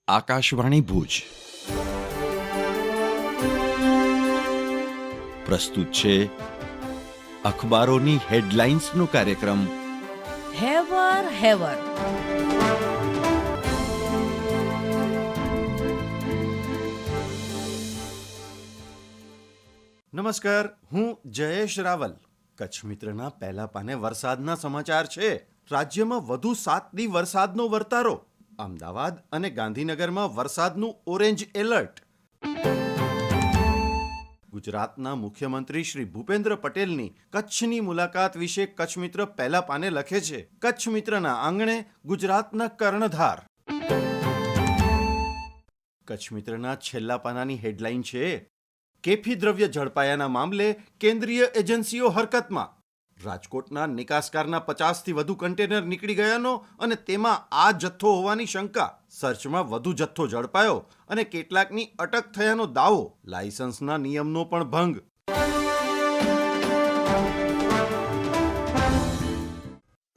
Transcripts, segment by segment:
આકાશવાણી ભુજ પ્રસ્તુત છે અખબારોની હેડલાઇન્સનો કાર્યક્રમ હેવર હેવર. નમસ્કાર, હું જયેશ રાવલ. કચ્છ મિત્રના પહેલા પાને વરસાદના સમાચાર છે. રાજ્યમાં વધુ 7 દી વરસાદનો વર્તારો. અમદાવાદ અને ગાંધીનગરમાં વરસાદનું ઓરેન્જ એલર્ટ. ગુજરાતના મુખ્યમંત્રી શ્રી ભૂપેન્દ્ર પટેલની કચ્છની મુલાકાત વિશે કચ્છ મિત્ર પહેલા પાને લખે છે, કચ્છ મિત્રના આંગણે ગુજરાતના કર્ણધાર. કચ્છ મિત્રના છેલ્લા પાનાની હેડલાઇન છે, કેફી દ્રવ્ય ઝડપાયાના મામલે કેન્દ્રીય એજન્સીઓ હરકતમાં. રાજકોટના નિકાસકારના 50થી વધુ કન્ટેનર નીકળી ગયાનો અને તેમાં આ જથ્થો હોવાની શંકા. સર્ચમાં વધુ જથ્થો ઝડપાયો અને કેટલાકની અટક થયાનો દાવો. લાયસન્સના નિયમનો પણ ભંગ.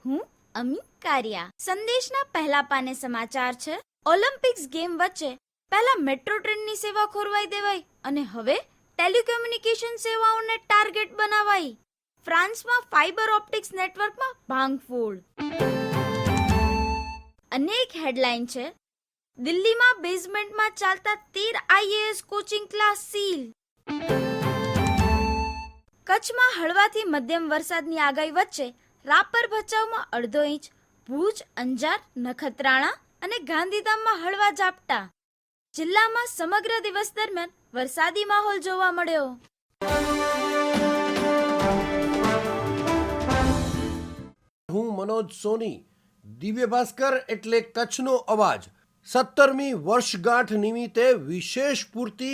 હું અમી કારિયા. સંદેશના પહેલા પાને સમાચાર છે, ઓલિમ્પિક્સ ગેમ વચ્ચે પહેલા મેટ્રો ટ્રેનની સેવા ખોરવાઈ દેવાઈ અને હવે ટેલિકોમ્યુનિકેશન સેવાઓને ટાર્ગેટ બનાવાઈ. ફ્રાન્સમાં ફાઇબર ઓપ્ટિક્સ નેટવર્કમાં ભાંગફોડ. અનેક હેડલાઇન છે, દિલ્હીમાં બેઝમેન્ટમાં ચાલતા 13 આઈએએસ કોચિંગ ક્લાસ સીલ. કચ્છમાં હળવાથી મધ્યમ વરસાદની આગાહી વચ્ચે રાપર ભચાઉમાં અડધો ઇંચ, ભુજ, અંજાર, નખત્રાણા અને ગાંધીધામમાં હળવા ઝાપટા. જિલ્લામાં સમગ્ર દિવસ દરમિયાન વરસાદી માહોલ જોવા મળ્યો. હું મનોજ સોની. દિવ્ય ભાસ્કર એટલે કચ્છનો અવાજ 17મી વર્ષગાંઠ નિમિત્તે વિશેષ પૂર્તિ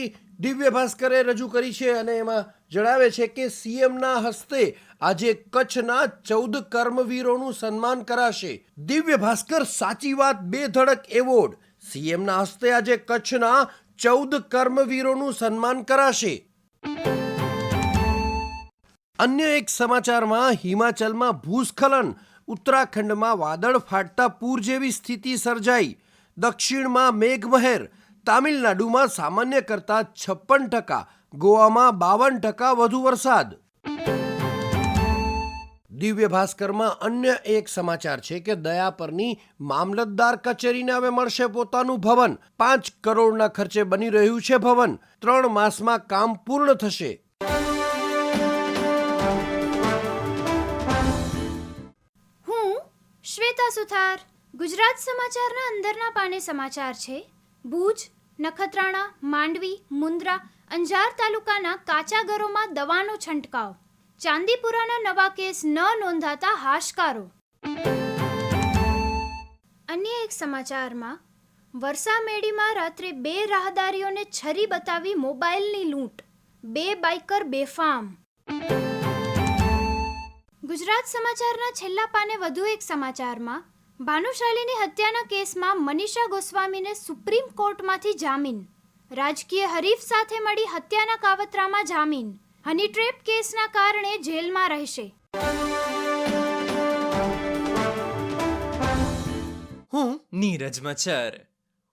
દિવ્ય ભાસ્કરે રજૂ કરી છે અને એમાં જણાવે છે કે સીએમના હસ્તે આજે કચ્છના 14 કર્મવીરોનું સન્માન કરાશે. દિવ્ય ભાસ્કર સાચી વાત બેધડક એવોર્ડ. સીએમના હસ્તે આજે કચ્છના 14 કર્મવીરોનું સન્માન કરાશે. અન્ય એક સમાચારમાં હિમાચલમાં ભૂસ્ખલન, ઉત્તરાખંડમાં વાદળ ફાટતા પૂર જેવી સ્થિતિ સર્જાઈ. દક્ષિણમાં મેઘમહેર, તામિલનાડુમાં સામાન્ય કરતાં 56%, ગોવામાં 52% વધુ વરસાદ. દિવ્ય ભાસ્કરમાં અન્ય એક સમાચાર છે કે દયાપરની મામલતદાર કચેરીને હવે મળશે પોતાનું ભવન. 5 કરોડના ખર્ચે બની રહ્યું છે ભવન. 3 માસમાં કામ પૂર્ણ થશે. શ્વેતા સુથાર. ગુજરાત સમાચારના અંદરના પાને સમાચાર છે, ભુજ, નખત્રાણા, માંડવી, મુન્દ્રા, અંજાર તાલુકાના કાચા ઘરોમાં દવાનો છંટકાવ. ચાંદીપુરાના નવા કેસ ન નોંધાતા હાશકારો. અન્ય એક સમાચારમાં વરસામેડીમાં રાત્રે 2 રાહદારીઓને છરી બતાવી મોબાઈલની લૂંટ. 2 બાઇકર બેફામ. ગુજરાત સમાચારના છેલ્લા પાને વધુ એક સમાચારમાં ભાનુશાલીની હત્યાના કેસમાં મનીષા ગોસ્વામીને સુપ્રીમ કોર્ટમાંથી જામીન. રાજકીય હરીફ સાથે મળી હત્યાના કાવતરામાં જામીન. હની ટ્રેપ કેસના કારણે જેલમાં રહેશે. હું Neeraj Macchhar.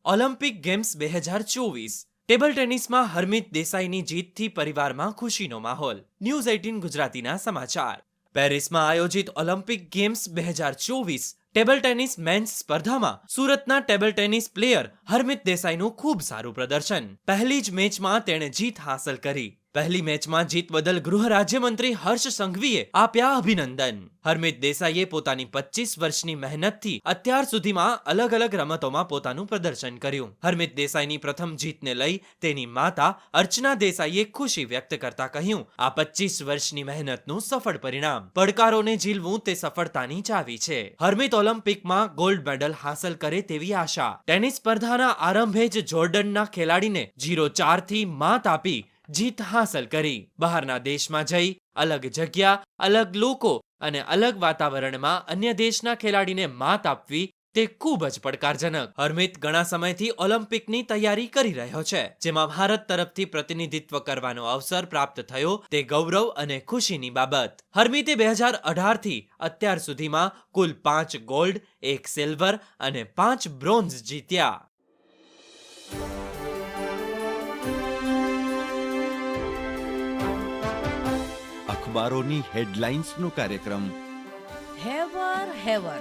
Olympic games 2024 table ટેનિસમાં હરમિત દેસાઈની જીતથી પરિવારમાં ખુશીનો માહોલ. ન્યૂઝ 18 ગુજરાતીના સમાચાર. પેરિસમાં આયોજિત Olympic games 2024 table tennis men's સ્પર્ધામાં સુરતના ટેબલ ટેનિસ પ્લેયર હરમિત દેસાઈનું ખૂબ સારું પ્રદર્શન. પહેલી જ મેચમાં તેણે જીત હાંસલ કરી. પહેલી મેચમાં જીત બદલ ગૃહ રાજ્યમંત્રી હર્ષ સંઘવીએ આપ્યા અભિનંદન. હરમિત દેસાઈએ પોતાની 25 વર્ષની મહેનતથી અત્યાર સુધીમાં અલગ અલગ રમતોમાં પોતાનું પ્રદર્શન કર્યું. હરમિત દેસાઈની પ્રથમ જીતને લઈ તેની માતા અર્ચના દેસાઈએ ખુશી વ્યક્ત કરતા કહ્યું, આ 25 વર્ષની મહેનતનું સફળ પરિણામ. પડકારોને ઝીલવું તે સફળતાની ચાવી છે. હરમિત ઓલિમ્પિકમાં ગોલ્ડ મેડલ હાંસલ કરે તેવી આશા. ટેનિસ સ્પર્ધાના આરંભે જ જોર્ડનના ખેલાડીને 0-4 થી માત આપી જીત હાંસલ કરી. બહારના દેશમાં જઈ અલગ જગ્યા, અલગ લોકો અને અલગ વાતાવરણમાં અન્ય દેશના ખેલાડીને માત આપવી તે ખૂબ જ પડકારજનક. હરમિત ઘણા સમયથી ઓલિમ્પિકની તૈયારી કરી રહ્યો છે, જેમાં ભારત તરફથી પ્રતિનિધિત્વ કરવાનો અવસર પ્રાપ્ત થયો તે ગૌરવ અને ખુશીની બાબત. હરમિતે 2018થી અત્યાર સુધીમાં કુલ 5 ગોલ્ડ, 1 સિલ્વર અને 5 બ્રોન્ઝ જીત્યા. અખબારોની હેડલાઇન્સનો કાર્યક્રમ હેવર હેવર